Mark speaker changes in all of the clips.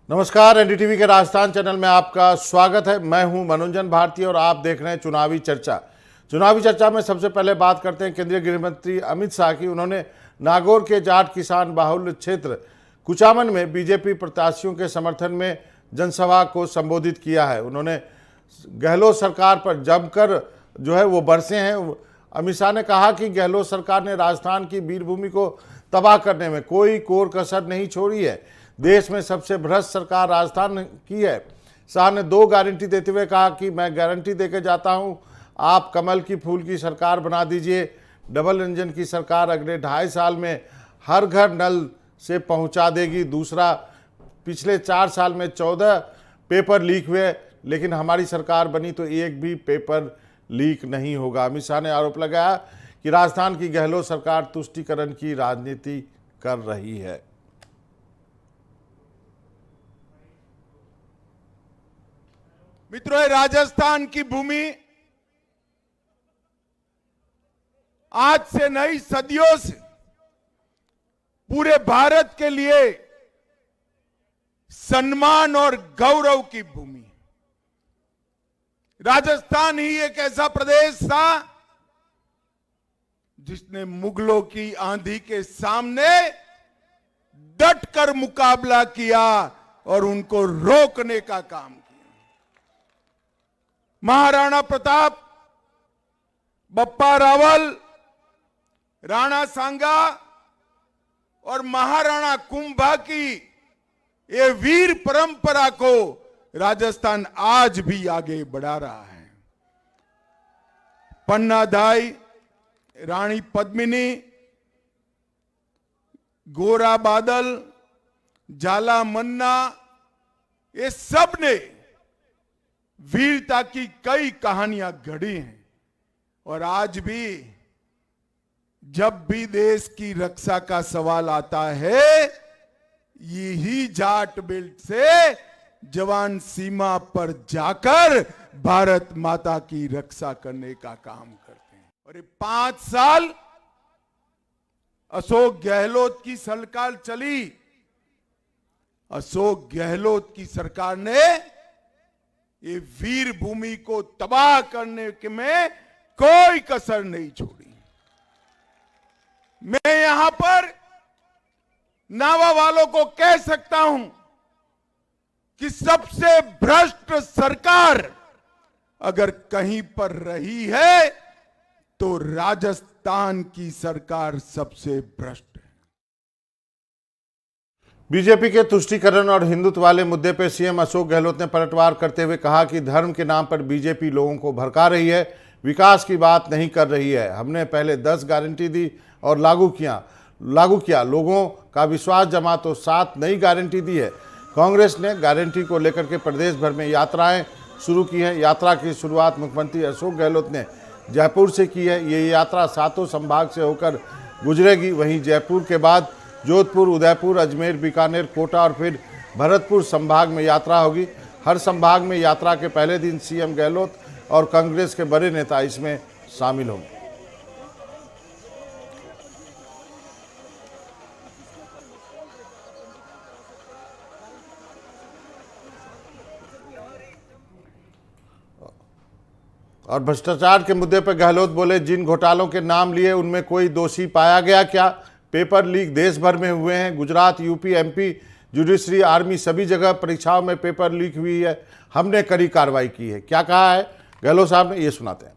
Speaker 1: नमस्कार, एनडीटीवी के राजस्थान चैनल में आपका स्वागत है। मैं हूं मनोरंजन भारती और आप देख रहे हैं चुनावी चर्चा। चुनावी चर्चा में सबसे पहले बात करते हैं केंद्रीय गृह मंत्री अमित शाह की। उन्होंने नागौर के जाट किसान बाहुल्य क्षेत्र कुचामन में बीजेपी प्रत्याशियों के समर्थन में जनसभा को संबोधित किया है। उन्होंने गहलोत सरकार पर जमकर वो बरसे हैं। अमित शाह ने कहा कि गहलोत सरकार ने राजस्थान की वीरभूमि को तबाह करने में कोई कोर कसर नहीं छोड़ी है। देश में सबसे भ्रष्ट सरकार राजस्थान की है। शाह ने 2 गारंटी देते हुए कहा कि मैं गारंटी देकर जाता हूं, आप कमल की फूल की सरकार बना दीजिए। डबल इंजन की सरकार अगले 2.5 साल में हर घर नल से पहुंचा देगी। दूसरा, पिछले 4 साल में 14 पेपर लीक हुए, लेकिन हमारी सरकार बनी तो एक भी पेपर लीक नहीं होगा। अमित शाह ने आरोप लगाया कि राजस्थान की गहलोत सरकार तुष्टीकरण की राजनीति कर रही है।
Speaker 2: मित्रों, राजस्थान की भूमि आज से नहीं, सदियों से पूरे भारत के लिए सम्मान और गौरव की भूमि। राजस्थान ही एक ऐसा प्रदेश था जिसने मुगलों की आंधी के सामने डटकर मुकाबला किया और उनको रोकने का काम किया। महाराणा प्रताप, बप्पा रावल, राणा सांगा और महाराणा कुंभा की ये वीर परंपरा को राजस्थान आज भी आगे बढ़ा रहा है। पन्नाधाई, रानी पद्मिनी, गोरा बादल, झाला मन्ना, ये सब ने वीरता की कई कहानियां गढ़ी हैं। और आज भी जब भी देश की रक्षा का सवाल आता है, यही जाट बेल्ट से जवान सीमा पर जाकर भारत माता की रक्षा करने का काम करते हैं। और ये 5 साल अशोक गहलोत की सरकार चली। अशोक गहलोत की सरकार ने ये वीर भूमि को तबाह करने के में कोई कसर नहीं छोड़ी। मैं यहां पर नावा वालों को कह सकता हूं कि सबसे भ्रष्ट सरकार अगर कहीं पर रही है तो राजस्थान की सरकार सबसे भ्रष्ट है।
Speaker 1: बीजेपी के तुष्टीकरण और हिंदुत्व वाले मुद्दे पर सीएम अशोक गहलोत ने पलटवार करते हुए कहा कि धर्म के नाम पर बीजेपी लोगों को भड़का रही है, विकास की बात नहीं कर रही है। हमने पहले 10 गारंटी दी और लागू किया, लोगों का विश्वास जमा तो 7 नई गारंटी दी है। कांग्रेस ने गारंटी को लेकर के प्रदेश भर में यात्राएं शुरू की हैं। यात्रा की शुरुआत मुख्यमंत्री अशोक गहलोत ने जयपुर से की है। ये यात्रा 7 संभाग से होकर गुजरेगी। वहीं जयपुर के बाद जोधपुर, उदयपुर, अजमेर, बीकानेर, कोटा और फिर भरतपुर संभाग में यात्रा होगी। हर संभाग में यात्रा के पहले दिन सीएम गहलोत और कांग्रेस के बड़े नेता इसमें शामिल होंगे। और भ्रष्टाचार के मुद्दे पर गहलोत बोले, जिन घोटालों के नाम लिए उनमें कोई दोषी पाया गया क्या? पेपर लीक देश भर में हुए हैं। Gujarat, UP, MP, judiciary, army, सभी जगह परीक्षाओं में पेपर लीक हुई है। हमने कड़ी कार्रवाई की है। क्या कहा है गहलोत साहब ने, ये सुनाते हैं।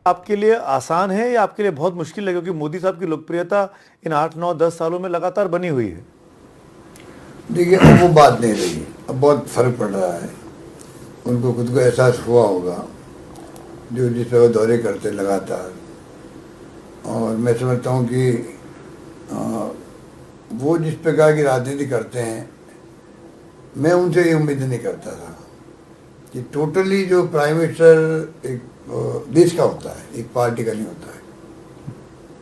Speaker 3: आपके लिए आसान है या आपके लिए बहुत मुश्किल है, क्योंकि मोदी साहब की लोकप्रियता इन 8, 9, 10 सालों में लगातार बनी हुई है?
Speaker 4: देखिए, अब वो बात नहीं रही। अब बहुत फर्क पड़ रहा है। उनको खुद को एहसास हुआ होगा, जो जिस तरह दौरे करते लगातार। और मैं समझता हूँ कि वो जिस प्रकार की राजनीति करते हैं, मैं उनसे ये उम्मीद नहीं करता था कि टोटली जो प्राइम मिनिस्टर एक देश का होता है, एक पार्टी का नहीं होता है।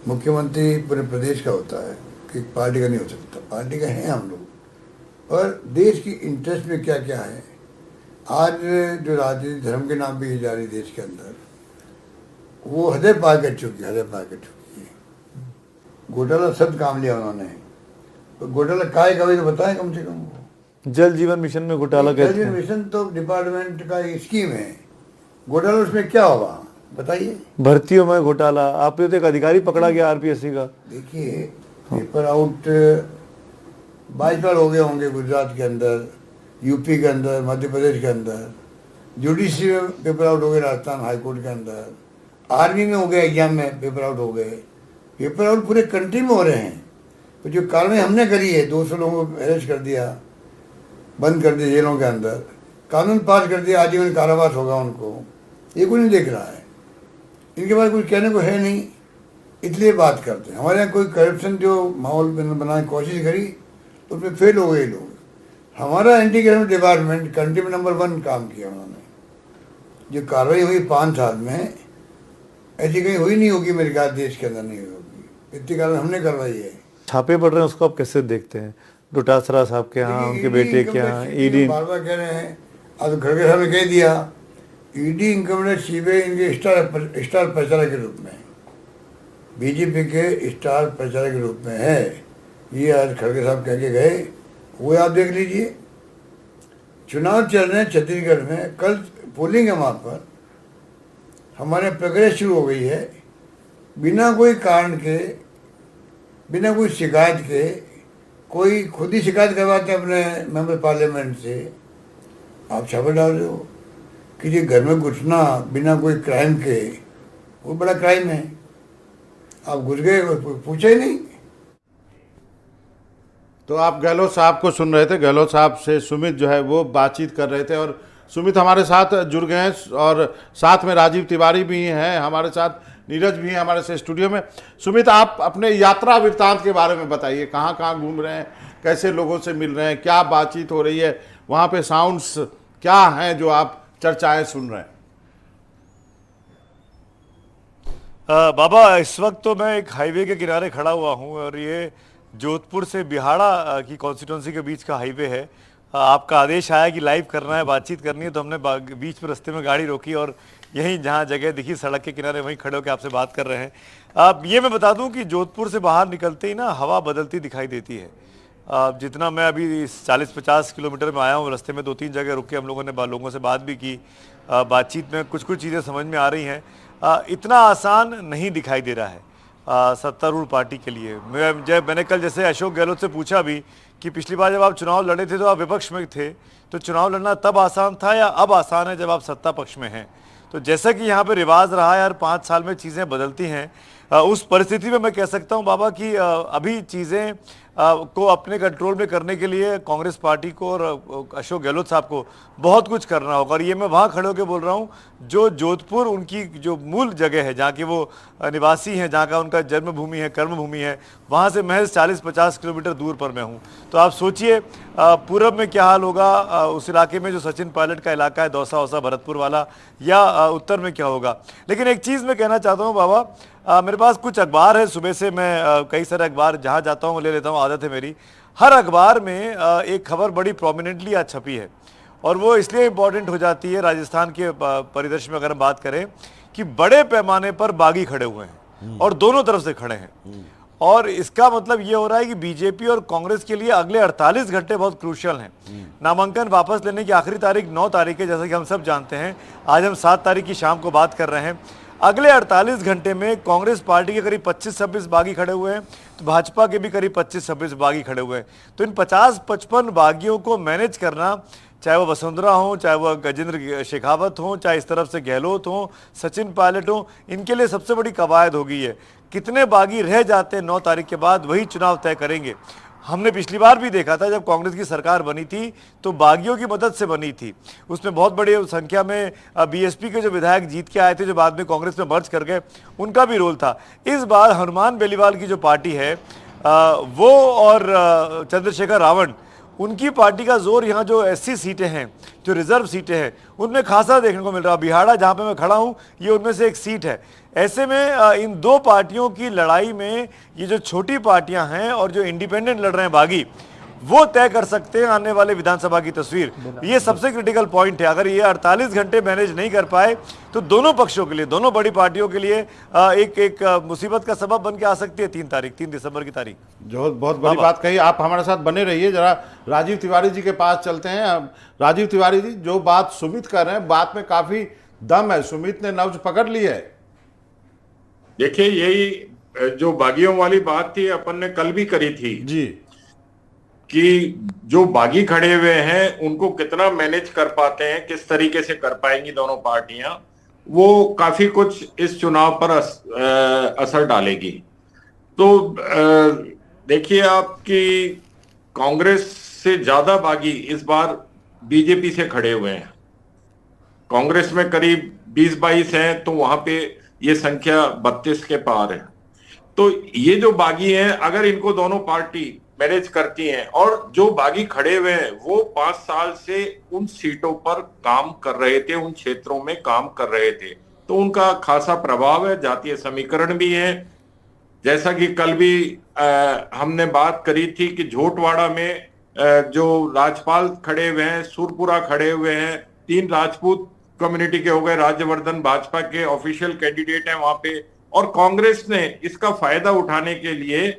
Speaker 4: मुख्यमंत्री पूरे प्रदेश का होता है, कि एक पार्टी का नहीं हो सकता। पार्टी का है हम लोग। और देश की इंटरेस्ट में क्या क्या है, आज जो राजनीति धर्म के नाम पे की जा रही देश के अंदर, वो हदें पार कर चुकी है। घोटाला सब काम लिया उन्होंने। तो घोटाला काय का भी तो बताएं कम से कम।
Speaker 3: जल जीवन मिशन में घोटाला कहते
Speaker 4: जल
Speaker 3: हैं।
Speaker 4: मिशन तो डिपार्टमेंट का एक स्कीम है, घोटाला उसमें क्या होगा बताइए।
Speaker 3: भर्तियों में घोटाला, आप तो एक अधिकारी पकड़ा गया आरपीएससी का।
Speaker 4: देखिए, पेपर आउट 22 बार हो गए होंगे गुजरात के अंदर, यूपी के अंदर, मध्य प्रदेश के अंदर, जुडिशरी में पेपर आउट हो गए राजस्थान हाईकोर्ट के अंदर, आर्मी में हो गए, एग्जाम में पेपर आउट हो गए, पेपर आउट पूरे कंट्री में हो रहे हैं। तो जो कार्रवाई हमने करी है, 200 लोगों को अरेस्ट कर दिया, बंद कर दिया जेलों के अंदर, कानून पास कर दिया, आजीवन कारावास होगा उनको, ये कोई नहीं देख रहा है। इनके पास कुछ कहने को है नहीं, इसलिए बात करते हैं। हमारे यहाँ कोई करप्शन जो माहौल बनाने की कोशिश करी तो उसमें फेल हो गए लोग। हमारा एंटी करप्शन डिपार्टमेंट कंट्री में नंबर 1 काम किया उन्होंने। जो कार्रवाई हुई 5 साल में, ऐसी कहीं हुई नहीं होगी मेरे ख्याल, देश के अंदर नहीं हुई होगी। इतनी कार्रवाई हमने करवाई है।
Speaker 3: छापे पड़ रहे हैं, उसको आप कैसे देखते हैं? डोटासरा साहब के यहाँ, उनके बेटे के यहाँ ईडी
Speaker 4: बार बार कह रहे हैं, अब खड़गे साहब ने कह दिया, ईडी इनकम टैक्स सीबीआई इनके स्टार प्रचारक के रूप में, बीजेपी के स्टार प्रचारक के रूप में है। ये आज खड़गे साहब कह के गए, वो आप देख लीजिए। चुनाव चल रहे हैं छत्तीसगढ़ में, कल पोलिंग है वहाँ पर, हमारे प्रक्रिया शुरू हो गई है। बिना कोई कारण के, बिना कोई शिकायत के, कोई खुद ही शिकायत करवाते हैं अपने मेंबर पार्लियामेंट से, आप छापा डाल रहे हो। किसी घर में घुसना बिना कोई क्राइम के, वो बड़ा क्राइम है। आप घुस गए, पूछा ही नहीं।
Speaker 1: तो आप गहलोत साहब को सुन रहे थे। गहलोत साहब से सुमित जो है वो बातचीत कर रहे थे, और सुमित हमारे साथ जुड़ गए हैं, और साथ में राजीव तिवारी भी हैं हमारे साथ, नीरज भी हैं हमारे से स्टूडियो में। सुमित, आप अपने यात्रा वृत्तांत के बारे में बताइए, कहाँ कहाँ घूम रहे हैं, कैसे लोगों से मिल रहे हैं, क्या बातचीत हो रही है, वहाँ पे साउंड्स क्या हैं जो आप चर्चाएं सुन रहे हैं?
Speaker 3: बाबा, इस वक्त तो मैं एक हाईवे के किनारे खड़ा हुआ हूँ, और ये जोधपुर से बिहाड़ा की कॉन्स्टिट्यूंसी के बीच का हाईवे है। आपका आदेश आया कि लाइव करना है, बातचीत करनी है, तो हमने बीच में रास्ते में गाड़ी रोकी और यहीं जहाँ जगह दिखी सड़क के किनारे वहीं खड़े होकर आपसे बात कर रहे हैं। अब ये मैं बता दूं कि जोधपुर से बाहर निकलते ही ना हवा बदलती दिखाई देती है। जितना मैं अभी 40-50 किलोमीटर में आया हूँ, रास्ते में 2-3 जगह रुक के हम लोगों ने लोगों से बात भी की। बातचीत में कुछ चीज़ें समझ में आ रही हैं। इतना आसान नहीं दिखाई दे रहा है सत्तारूढ़ पार्टी के लिए। मैंने कल जैसे अशोक गहलोत से पूछा भी कि पिछली बार जब आप चुनाव लड़े थे तो आप विपक्ष में थे, तो चुनाव लड़ना तब आसान था या अब आसान है जब आप सत्ता पक्ष में हैं? तो जैसा कि यहाँ पे रिवाज रहा है, यार 5 साल में चीज़ें बदलती हैं, उस परिस्थिति में मैं कह सकता हूँ बाबा कि अभी चीज़ें को अपने कंट्रोल में करने के लिए कांग्रेस पार्टी को और अशोक गहलोत साहब को बहुत कुछ करना होगा। और ये मैं वहाँ खड़े होकर बोल रहा हूँ जो जोधपुर उनकी जो मूल जगह है, जहाँ के वो निवासी हैं, जहाँ का उनका जन्मभूमि है, कर्मभूमि है, वहाँ से महज 40-50 किलोमीटर दूर पर मैं हूँ। तो आप सोचिए पूरब में क्या हाल होगा, उस इलाके में जो सचिन पायलट का इलाका है, दौसा औसा भरतपुर वाला, या उत्तर में क्या होगा। लेकिन एक चीज़ मैं कहना चाहता हूँ बाबा, मेरे पास कुछ अखबार है, सुबह से मैं कई सारे अखबार जहाँ जाता हूँ ले लेता हूँ, आदत है मेरी। हर अखबार में एक खबर बड़ी प्रोमिनेंटली आज छपी है, और वो इसलिए इम्पोर्टेंट हो जाती है राजस्थान के परिदृश्य में अगर हम बात करें कि बड़े पैमाने पर बागी खड़े हुए हैं और दोनों तरफ से खड़े हैं। और इसका मतलब ये हो रहा है कि बीजेपी और कांग्रेस के लिए अगले 48 घंटे बहुत क्रूशियल हैं। नामांकन वापस लेने की आखिरी तारीख 9 तारीख है, जैसा कि हम सब जानते हैं। आज हम 7 तारीख की शाम को बात कर रहे हैं। अगले 48 घंटे में कांग्रेस पार्टी के करीब 25-26 बागी खड़े हुए हैं, तो भाजपा के भी करीब 25-26 बागी खड़े हुए हैं। तो इन 50-55 बागियों को मैनेज करना, चाहे वो वसुंधरा हो, चाहे वो गजेंद्र शेखावत हो, चाहे इस तरफ से गहलोत हो, सचिन पायलट हो, इनके लिए सबसे बड़ी कवायद हो गई है। कितने बागी रह जाते हैं 9 तारीख के बाद, वही चुनाव तय करेंगे। हमने पिछली बार भी देखा था जब कांग्रेस की सरकार बनी थी तो बागियों की मदद से बनी थी। उसमें बहुत बड़ी संख्या में बीएसपी के जो विधायक जीत के आए थे, जो बाद में कांग्रेस में मर्ज कर गए, उनका भी रोल था। इस बार हनुमान बेलीवाल की जो पार्टी है वो और चंद्रशेखर रावण, उनकी पार्टी का जोर यहाँ जो एससी सीटें हैं, जो रिजर्व सीटें हैं, उनमें खासा देखने को मिल रहा है। बिहाड़ा जहाँ पे मैं खड़ा हूँ, ये उनमें से एक सीट है। ऐसे में इन दो पार्टियों की लड़ाई में ये जो छोटी पार्टियां हैं और जो इंडिपेंडेंट लड़ रहे हैं बागी, वो तय कर सकते हैं आने वाले विधानसभा की तस्वीर। ये सबसे क्रिटिकल पॉइंट है। अगर ये 48 घंटे मैनेज नहीं कर पाए तो दोनों पक्षों के लिए, दोनों बड़ी पार्टियों के लिए एक मुसीबत का सबब बन के आ सकती है 3 दिसंबर की तारीख।
Speaker 1: जो बहुत बड़ी बात कही। आप हमारे साथ बने रहिए, जरा राजीव तिवारी जी के पास चलते हैं। राजीव तिवारी जी, जो बात सुमित कर रहे हैं, बात में काफी दम है। सुमित ने नब्ज पकड़ ली है।
Speaker 5: देखिए, यही जो बागियों वाली बात थी अपन ने कल भी करी थी
Speaker 1: जी,
Speaker 5: कि जो बागी खड़े हुए हैं उनको कितना मैनेज कर पाते हैं, किस तरीके से कर पाएंगी दोनों पार्टियां, वो काफी कुछ इस चुनाव पर असर डालेगी। तो देखिए, आपकी कांग्रेस से ज्यादा बागी इस बार बीजेपी से खड़े हुए हैं। कांग्रेस में करीब 20-22 हैं, तो वहां पे ये संख्या 32 के पार है। तो ये जो बागी हैं, अगर इनको दोनों पार्टी मैनेज करती हैं, और जो बागी खड़े हुए हैं वो 5 साल से उन सीटों पर काम कर रहे थे, उन क्षेत्रों में काम कर रहे थे, तो उनका खासा प्रभाव है। जातीय समीकरण भी है, जैसा कि कल भी हमने बात करी थी कि झोटवाड़ा में जो राजपाल खड़े हुए हैं, सुरपुरा खड़े हुए हैं, 3 राजपूत कम्युनिटी के हो गए, राज्यवर्धन भाजपा के ऑफिशियल कैंडिडेट हैं वहां पे, और कांग्रेस ने इसका फायदा उठाने के लिए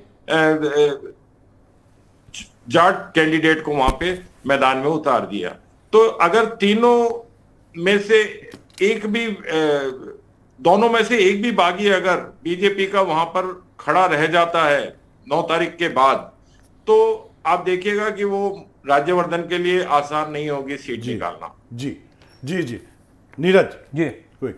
Speaker 5: जाट कैंडिडेट को वहां पे मैदान में उतार दिया। तो अगर तीनों में से एक भी, दोनों में से एक भी बागी अगर बीजेपी का वहां पर खड़ा रह जाता है 9 तारीख के बाद, तो आप देखिएगा कि वो राज्यवर्धन के लिए आसान नहीं होगी सीट निकालना।
Speaker 1: जी जी जी, नीरज
Speaker 6: जी
Speaker 1: कोई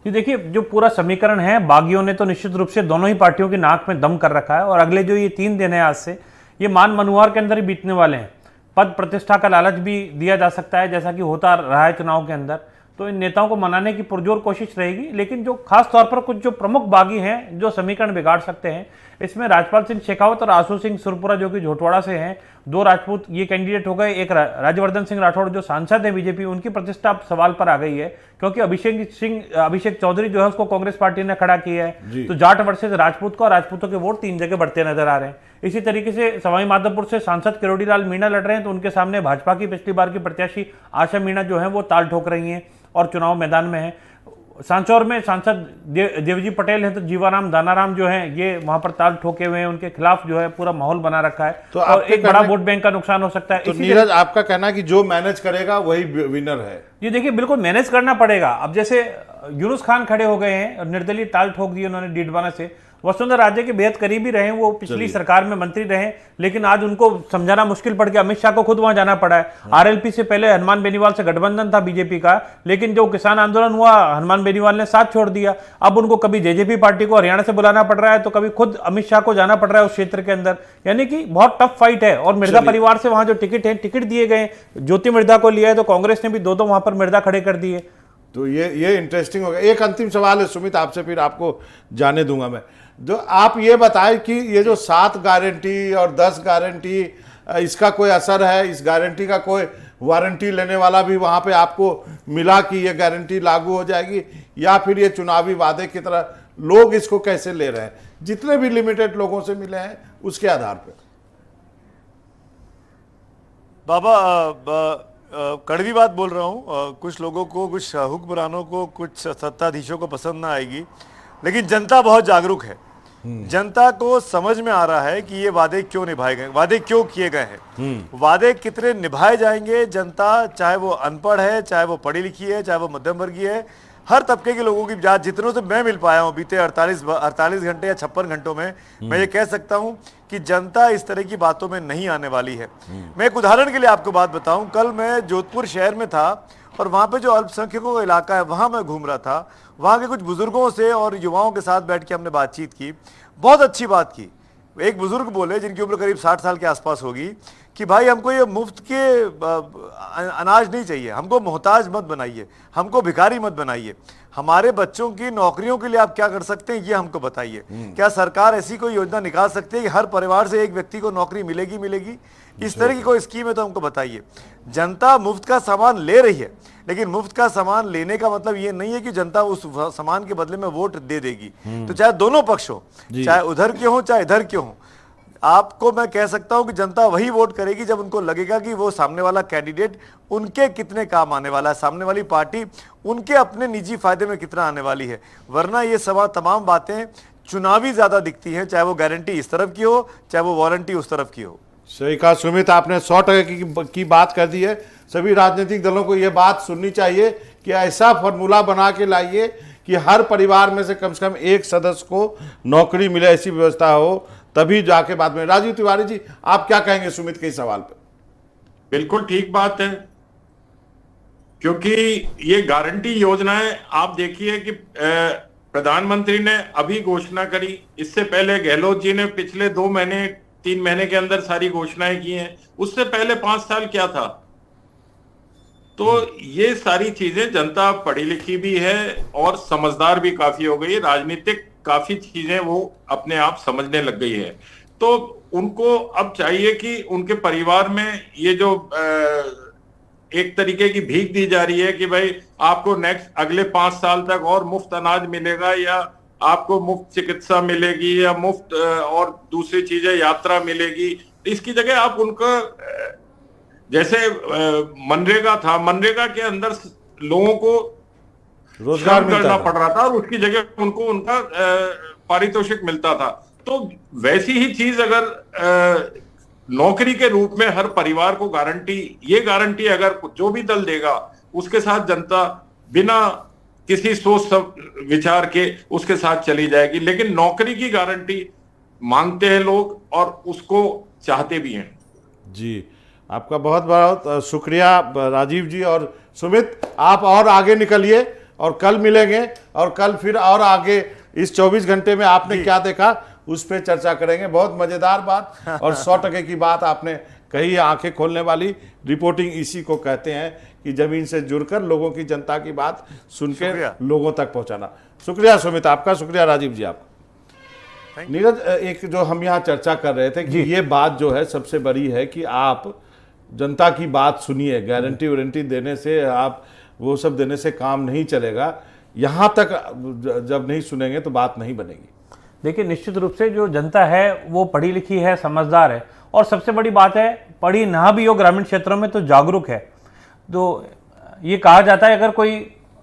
Speaker 6: जी, देखिए, जो पूरा समीकरण है, बागियों ने तो निश्चित रूप से दोनों ही पार्टियों की नाक में दम कर रखा है, और अगले जो ये 3 दिन है आज से, ये मान मनोहर के अंदर ही बीतने वाले हैं। पद प्रतिष्ठा का लालच भी दिया जा सकता है, जैसा कि होता रहा है चुनाव के अंदर। तो इन नेताओं को मनाने की पुरजोर कोशिश रहेगी, लेकिन जो खास तौर पर कुछ जो प्रमुख बागी हैं जो समीकरण बिगाड़ सकते हैं, इसमें राजपाल सिंह शेखावत और आशु सिंह सुरपुरा जो कि झोटवाड़ा से हैं, 2 राजपूत ये कैंडिडेट हो गए। एक राज्यवर्धन सिंह राठौड़ जो सांसद है बीजेपी, उनकी प्रतिष्ठा अब सवाल पर आ गई है, क्योंकि अभिषेक चौधरी जो है उसको कांग्रेस पार्टी ने खड़ा किया है। तो जाट वर्सेस राजपूत का, और राजपूतों के वोट 3 जगह बढ़ते नजर आ रहे हैं। इसी तरीके से सवाई माधोपुर से सांसद किरोड़ीलाल मीणा लड़ रहे हैं, तो उनके सामने भाजपा की पिछली बार की प्रत्याशी आशा मीणा जो है वो ताल ठोक रही हैं और चुनाव मैदान में है। सांचौर में सांसद देवजी पटेल हैं, तो जीवाराम दानाराम जो हैं ये वहां पर ताल ठोके हुए हैं, उनके खिलाफ जो है पूरा माहौल बना रखा है,
Speaker 1: तो
Speaker 6: और एक बड़ा वोट बैंक का नुकसान हो सकता है।
Speaker 1: तो नीरज, आपका कहना है कि जो मैनेज करेगा वही विनर है?
Speaker 6: ये देखिए, बिल्कुल मैनेज करना पड़ेगा। अब जैसे यूनुस खान खड़े हो गए हैं और निर्दलीय ताल ठोक दी उन्होंने डीडवाना से। वसुंधरा राजे के बेहद करीबी रहे, वो पिछली सरकार में मंत्री रहे, लेकिन आज उनको समझाना मुश्किल पड़ गया। अमित शाह को खुद वहां जाना पड़ा है। आरएलपी से पहले हनुमान बेनीवाल से गठबंधन था बीजेपी का, लेकिन जो किसान आंदोलन हुआ हनुमान बेनीवाल ने साथ छोड़ दिया। अब उनको कभी जेजेपी पार्टी को हरियाणा से बुलाना पड़ रहा है, तो कभी खुद अमित शाह को जाना पड़ रहा है उस क्षेत्र के अंदर। यानी कि बहुत टफ फाइट है। और मिर्जा परिवार से वहां जो टिकट दिए गए, ज्योति मिर्धा को लिया है, तो कांग्रेस ने भी 2 वहां पर मिर्धा खड़े कर दिए।
Speaker 1: तो ये इंटरेस्टिंग होगा। एक अंतिम सवाल है सुमित आपसे, फिर आपको जाने दूंगा मैं। जो आप ये बताएं कि ये जो 7 गारंटी और 10 गारंटी, इसका कोई असर है? इस गारंटी का कोई वारंटी लेने वाला भी वहां पे आपको मिला कि ये गारंटी लागू हो जाएगी, या फिर ये चुनावी वादे की तरह लोग इसको कैसे ले रहे हैं? जितने भी लिमिटेड लोगों से मिले हैं उसके आधार पर।
Speaker 3: बाबा, कड़वी बात बोल रहा हूँ, कुछ लोगों को, कुछ हुक्मरानों को, कुछ सत्ताधीशों को पसंद ना आएगी, लेकिन जनता बहुत जागरूक है। जनता को समझ में आ रहा है कि ये वादे क्यों निभाए गए, वादे क्यों किए गए हैं, वादे कितने निभाए जाएंगे। जनता, चाहे वो अनपढ़ है, चाहे वो पढ़ी लिखी है, चाहे वो मध्यम वर्गीय है, हर तबके के लोगों की जात, जितनों से मैं मिल पाया हूं बीते 48 घंटे या 56 घंटों में, मैं ये कह सकता हूं कि जनता इस तरह की बातों में नहीं आने वाली है। मैं एक उदाहरण के लिए आपको बात बताऊं, कल मैं जोधपुर शहर में था, और वहां पे जो अल्पसंख्यकों का इलाका है वहां मैं घूम रहा था। वहां के कुछ बुजुर्गों से और युवाओं के साथ बैठ के हमने बातचीत की, बहुत अच्छी बात की। एक बुजुर्ग बोले, जिनकी उम्र करीब 60 साल के आसपास होगी, कि भाई हमको ये मुफ्त के अनाज नहीं चाहिए, हमको मोहताज मत बनाइए, हमको भिखारी मत बनाइए, हमारे बच्चों की नौकरियों के लिए आप क्या कर सकते हैं ये हमको बताइए। क्या सरकार ऐसी कोई योजना निकाल सकती है कि हर परिवार से एक व्यक्ति को नौकरी मिलेगी? इस तरह की कोई स्कीम है तो हमको बताइए। जनता मुफ्त का सामान ले रही है, लेकिन मुफ्त का सामान लेने का मतलब ये नहीं है कि जनता उस सामान के बदले में वोट दे देगी। तो चाहे दोनों पक्ष हो, चाहे उधर के हो चाहे इधर के हो, आपको मैं कह सकता हूं कि जनता वही वोट करेगी जब उनको लगेगा कि वो सामने वाला कैंडिडेट उनके कितने काम आने वाला है, सामने वाली पार्टी उनके अपने निजी फायदे में कितना आने वाली है। वरना ये तमाम बातें चुनावी ज्यादा दिखती हैं, चाहे वो गारंटी इस तरफ की हो, चाहे वो वारंटी उस तरफ की हो।
Speaker 1: सही कहा सुमित, आपने 100% की बात कर दी है। सभी राजनीतिक दलों को यह बात सुननी चाहिए कि ऐसा फॉर्मूला बना के लाइए कि हर परिवार में से कम एक सदस्य को नौकरी मिले, ऐसी व्यवस्था हो, तभी जाके बाद में। राजीव तिवारी जी, आप क्या कहेंगे सुमित के इस सवाल पे?
Speaker 5: बिल्कुल ठीक बात है, क्योंकि ये गारंटी योजनाएं आप देखिए कि प्रधानमंत्री ने अभी घोषणा करी, इससे पहले गहलोत जी ने पिछले 2 महीने 3 महीने के अंदर सारी घोषणाएं की हैं, उससे पहले 5 साल क्या था। तो ये सारी चीजें, जनता पढ़ी लिखी भी है और समझदार भी काफी हो गई है, राजनीतिक काफी चीजें वो अपने आप समझने लग गई है। तो उनको अब चाहिए कि उनके परिवार में ये जो एक तरीके की भीख दी जा रही है कि भाई आपको नेक्स्ट अगले 5 साल तक और मुफ्त अनाज मिलेगा, या आपको मुफ्त चिकित्सा मिलेगी, या मुफ्त और दूसरी चीजें, यात्रा मिलेगी, इसकी जगह आप उनका जैसे मनरेगा था, मनरेगा के अंदर लोगों को
Speaker 1: रोजगार
Speaker 5: करना पड़ रहा था और उसकी जगह उनको उनका पारितोषिक मिलता था। तो वैसी ही चीज अगर नौकरी के रूप में हर परिवार को ये गारंटी अगर जो भी दल देगा उसके साथ जनता बिना किसी सोच विचार के उसके साथ चली जाएगी। लेकिन नौकरी की गारंटी मांगते हैं लोग और उसको चाहते भी हैं।
Speaker 1: जी, आपका बहुत बहुत शुक्रिया राजीव जी। और सुमित, आप और आगे निकलिए और कल मिलेंगे, और कल फिर और आगे इस 24 घंटे में आपने क्या देखा उस पर चर्चा करेंगे। बहुत मजेदार बात और 100% की बात आपने कही, आंखें खोलने वाली। रिपोर्टिंग इसी को कहते हैं कि जमीन से जुड़कर लोगों की, जनता की बात सुनकर लोगों तक पहुंचाना। शुक्रिया सुमित आपका, शुक्रिया राजीव जी आपका। नीरज, एक जो हम यहाँ चर्चा कर रहे थे कि ये बात जो है सबसे बड़ी है कि आप जनता की बात सुनिए, गारंटी वारंटी देने से, आप वो सब देने से काम नहीं चलेगा। यहाँ तक जब नहीं सुनेंगे तो बात नहीं बनेगी।
Speaker 6: देखिए, निश्चित रूप से जो जनता है वो पढ़ी लिखी है, समझदार है, और सबसे बड़ी बात है पढ़ी ना भी हो ग्रामीण क्षेत्रों में तो जागरूक है। तो ये कहा जाता है अगर कोई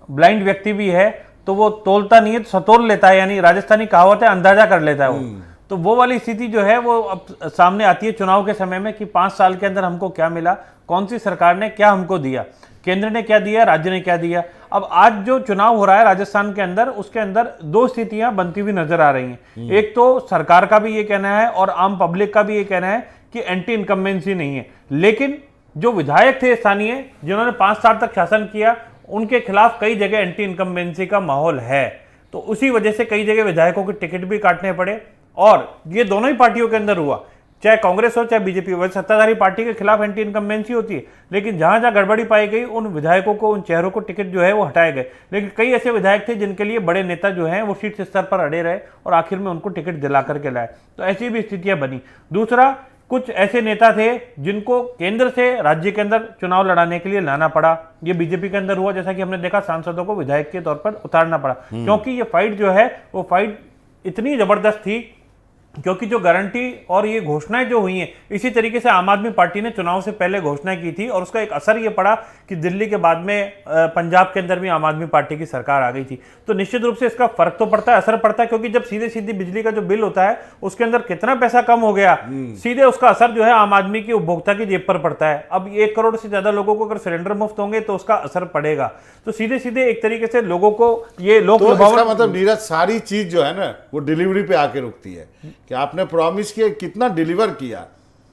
Speaker 6: ब्लाइंड व्यक्ति भी है तो वो तोलता नहीं है तो सतोल लेता है, यानी राजस्थानी कहावत है, अंदाजा कर लेता है वो। तो वो वाली स्थिति जो है वो अब सामने आती है चुनाव के समय में कि 5 साल के अंदर हमको क्या मिला, कौन सी सरकार ने क्या हमको दिया, केंद्र ने क्या दिया, राज्य ने क्या दिया। अब आज जो चुनाव हो रहा है राजस्थान के अंदर, उसके अंदर 2 स्थितियां बनती हुई नजर आ रही हैं। एक तो सरकार का भी ये कहना है और आम पब्लिक का भी ये कहना है कि एंटी इनकम्बेंसी नहीं है, लेकिन जो विधायक थे स्थानीय जिन्होंने 5 साल तक शासन किया, उनके खिलाफ कई जगह एंटी इनकम्बेंसी का माहौल है। तो उसी वजह से कई जगह विधायकों के टिकट भी काटने पड़े, और ये दोनों ही पार्टियों के अंदर हुआ, चाहे कांग्रेस हो चाहे बीजेपी हो। सत्ताधारी पार्टी के खिलाफ एंटी इनकम्बेंसी होती है, लेकिन जहां जहां गड़बड़ी पाई गई उन विधायकों को, उन चेहरों को टिकट जो है वो हटाए गए। लेकिन कई ऐसे विधायक थे जिनके लिए बड़े नेता जो हैं वो शीर्ष स्तर पर अड़े रहे और आखिर में उनको टिकट दिला करके लाए। तो ऐसी भी स्थितियां बनी। दूसरा, कुछ ऐसे नेता थे जिनको केंद्र से राज्य के अंदर चुनाव लड़ाने के लिए लाना पड़ा। ये बीजेपी के अंदर हुआ, जैसा कि हमने देखा सांसदों को विधायक के तौर पर उतारना पड़ा, क्योंकि ये फाइट जो है वो फाइट इतनी जबरदस्त थी, क्योंकि जो गारंटी और ये घोषणाएं जो हुई हैं, इसी तरीके से आम आदमी पार्टी ने चुनाव से पहले घोषणाएं की थी, और उसका एक असर ये पड़ा कि दिल्ली के बाद में पंजाब के अंदर भी आम आदमी पार्टी की सरकार आ गई थी। तो निश्चित रूप से इसका फर्क तो पड़ता है, असर पड़ता है, क्योंकि जब सीधे सीधे बिजली का जो बिल होता है उसके अंदर कितना पैसा कम हो गया, सीधे उसका असर जो है आम आदमी की, उपभोक्ता की जेब पर पड़ता है। अब 1 करोड़ से ज्यादा लोगों को अगर सिलेंडर मुफ्त होंगे तो उसका असर पड़ेगा। तो सीधे सीधे एक तरीके से लोगों को ये लोक
Speaker 1: तो इसका मतलब नीरज, सारी चीज जो है ना वो डिलीवरी पे आके रुकती है कि आपने प्रॉमिस किया, कितना डिलीवर किया।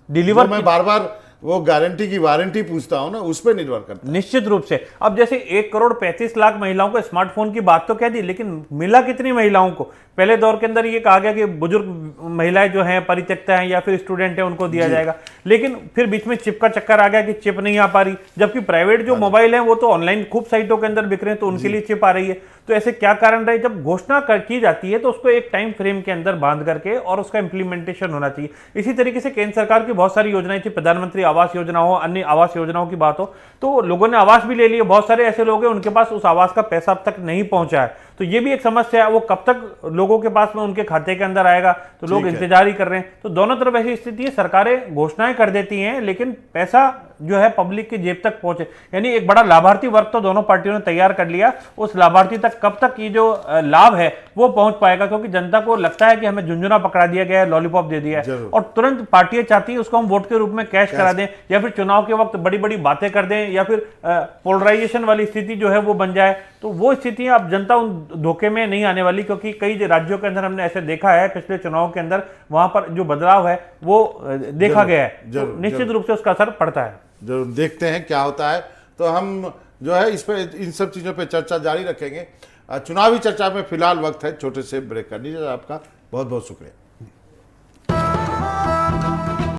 Speaker 1: डिलीवर मैं बार बार वो गारंटी की वारंटी पूछता हूं ना, उस पर निर्भर करता है।
Speaker 6: निश्चित रूप से। अब जैसे 1 करोड़ 35 लाख महिलाओं को स्मार्टफोन की बात तो कह दी, लेकिन मिला कितनी महिलाओं को? पहले दौर के अंदर ये कहा गया कि बुजुर्ग महिलाएं जो हैं, परित्यक्ता हैं या फिर स्टूडेंट हैं, उनको दिया जाएगा, लेकिन फिर बीच में चिप का चक्कर आ गया कि चिप नहीं आ पा रही, जबकि प्राइवेट जो मोबाइल हैं वो तो ऑनलाइन खूब साइटों के अंदर बिक रहे हैं, तो उनके लिए चिप आ रही है। तो ऐसे क्या कारण रहे? जब घोषणा की जाती है तो उसको एक टाइम फ्रेम के अंदर बांध करके और उसका इंप्लीमेंटेशन होना चाहिए। इसी तरीके से केंद्र सरकार की बहुत सारी योजनाएं थी, प्रधानमंत्री आवास योजना हो, अन्य आवास योजनाओं की बात हो, तो लोगों ने आवास भी ले लिए। बहुत सारे ऐसे लोग हैं उनके पास उस आवास का पैसा अब तक नहीं पहुंचा है। तो ये भी एक समस्या है, वो कब तक लोगों के पास में उनके खाते के अंदर आएगा, तो लोग इंतजार ही कर रहे हैं। तो दोनों तरफ ऐसी स्थिति है, सरकारें घोषणाएं कर देती हैं लेकिन पैसा जो है पब्लिक की जेब तक पहुंचे, यानी एक बड़ा लाभार्थी वर्ग तो दोनों पार्टियों ने तैयार कर लिया, उस लाभार्थी तक कब तक ये जो लाभ है वो पहुंच पाएगा, क्योंकि जनता को लगता है कि हमें झुंझुना पकड़ा दिया गया है, लॉलीपॉप दे दिया है और तुरंत पार्टियां चाहती है उसको हम वोट के रूप में कैश करा दें, या फिर चुनाव के वक्त बड़ी बड़ी बातें कर दें, या फिर पोलराइजेशन वाली स्थिति जो है वो बन जाए। तो वो स्थितियां अब जनता उन धोखे में नहीं आने वाली, क्योंकि कई राज्यों के अंदर हमने ऐसे देखा है पिछले चुनाव के अंदर, वहां पर जो बदलाव है वो देखा गया है, तो निश्चित रूप से उसका असर पड़ता है।
Speaker 1: जरूर देखते हैं क्या होता है। तो हम जो है इस पे इन सब चीज़ों पे चर्चा जारी रखेंगे। चुनावी चर्चा में फिलहाल वक्त है छोटे से ब्रेक का। नीरज, आपका बहुत बहुत शुक्रिया।